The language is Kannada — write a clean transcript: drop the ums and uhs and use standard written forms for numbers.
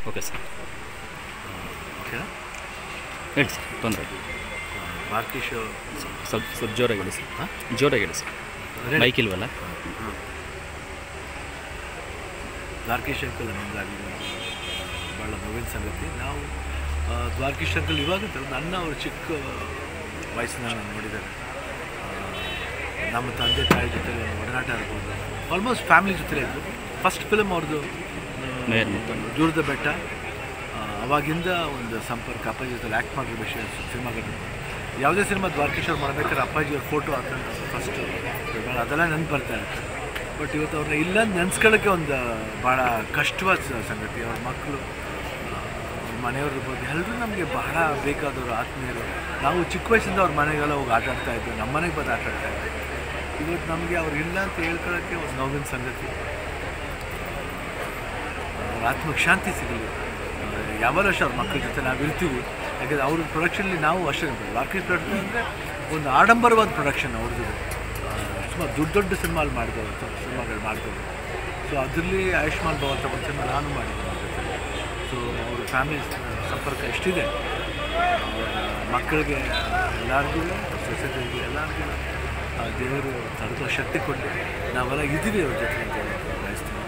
Okay sir. ಓಕೆನಾ? ಹೇಳಿ ಸರ್, ತೊಂದರೆ ಭಾರತೀಶ್ ಸ್ವಲ್ಪ ಜೋರಾಗಿ ಹೇಳಿ ಸರ್. ಹಾಂ, ಜೋರಾಗಿ ಹೇಳಿ ಸರ್, ಬೈಕ್ ಇಲ್ವಲ್ಲ. ದ್ವಾರಕೀಶ್ ಅಂಕಲ್ ನಮಗಾಗಿ ಭಾಳ ನೋವಿನ ಸಂಗತಿ. ನಾವು ದ್ವಾರಕೀಶ್ ಅಂಕಲ್ ಇವಾಗ ನನ್ನ ಅವರು ಚಿಕ್ಕ ವಯಸ್ಸಿನ ನಾನು ನೋಡಿದ್ದಾರೆ. ನಮ್ಮ ತಂದೆ ತಾಯಿ ಜೊತೆ ಒಡನಾಟ ಇರ್ಬೋದು, ಆಲ್ಮೋಸ್ಟ್ ಫ್ಯಾಮಿಲಿ ಜೊತೆ ಇದ್ದು. ಫಸ್ಟ್ ಫಿಲಮ್ ಅವ್ರದ್ದು ದೂರದ ಬೆಟ್ಟ, ಅವಾಗಿಂದ ಒಂದು ಸಂಪರ್ಕ. ಅಪ್ಪಾಜಿ ಜೊತೆ ಆ್ಯಕ್ಟ್ ಮಾಡಿರೋ ವಿಷಯ ಸಿನಿಮಾಗಳು, ಯಾವುದೇ ಸಿನಿಮಾ ದ್ವಾರಕೀಶ್ ಅವ್ರು ಮಾಡಬೇಕಾದ್ರೆ ಅಪ್ಪಾಜಿಯವ್ರ ಫೋಟೋ ಹಾಕೊಂಡು ಫಸ್ಟ್ ಅದೆಲ್ಲ ನೆನಪು ಬರ್ತಾ ಇರುತ್ತೆ. ಬಟ್ ಇವತ್ತು ಅವ್ರನ್ನ ಇಲ್ಲ ನೆನೆಸ್ಕೊಳ್ಳೋಕ್ಕೆ ಒಂದು ಭಾಳ ಕಷ್ಟವಾದ ಸಂಗತಿ. ಅವ್ರ ಮಕ್ಕಳು, ಅವ್ರ ಮನೆಯವ್ರ ಇರ್ಬೋದು, ಎಲ್ಲರೂ ನಮಗೆ ಬಹಳ ಬೇಕಾದವರು, ಆತ್ಮೀಯರು. ನಾವು ಚಿಕ್ಕ ವಯಸ್ಸಿಂದ ಅವ್ರ ಮನೆಗೆಲ್ಲ ಹೋಗಿ ಆಟ ಆಡ್ತಾಯಿದ್ವಿ, ನಮ್ಮ ಮನೆಗೆ ಬಂದು ಆಟ ಆಡ್ತಾಯಿದ್ವಿ. ಇವತ್ತು ನಮಗೆ ಅವ್ರು ಇಲ್ಲ ಅಂತ ಹೇಳ್ಕೊಳ್ಳೋಕ್ಕೆ ಒಂದು ನೋವಿನ ಸಂಗತಿ. ಅವ್ರ ಆತ್ಮಕ್ಕೆ ಶಾಂತಿ ಸಿಗಲಿ. ಯಾವ ವರ್ಷ ಅವ್ರ ಮಕ್ಕಳ ಜೊತೆ ನಾವು ಇರ್ತೀವಿ. ಯಾಕಂದರೆ ಅವ್ರ ಪ್ರೊಡಕ್ಷನಲ್ಲಿ ನಾವು ಅಷ್ಟೇ. ದ್ವಾರಕೀಶ್ ಪ್ರೊಡಕ್ಷನ್ ಅಂದರೆ ಒಂದು ಆಡಂಬರವಾದ ಪ್ರೊಡಕ್ಷನ್ ಅವ್ರದ್ದು. ಸುಮಾರು ದೊಡ್ಡ ಸಿನಿಮಾಗಳು ಮಾಡ್ಬೋದು. ಸೊ ಅದರಲ್ಲಿ ಆಯುಷ್ಮಾನ್ ಭವ ಅಂತ ಒಂದು ಸಿನಿಮಾ ನಾನು ಮಾಡಿದ್ದೀನಿ ಅವ್ರ ಜೊತೆ. ಸೊ ಅವ್ರ ಫ್ಯಾಮಿಲಿ ಸಂಪರ್ಕ ಎಷ್ಟಿದೆ, ಮಕ್ಕಳಿಗೆ ಎಲ್ಲರಿಗೂ, ಸೊಸೈಟಿಗೆ ಎಲ್ಲರಿಗೂ ದೇವರು ತಡೆದ ಶಕ್ತಿ ಕೊಟ್ಟು ನಾವೆಲ್ಲ ಇದ್ದೀವಿ ಅವ್ರ ಜೊತೆ ಅಂತ ಹೇಳೋಕ್ಕೆ ಬಯಸ್ತೀನಿ.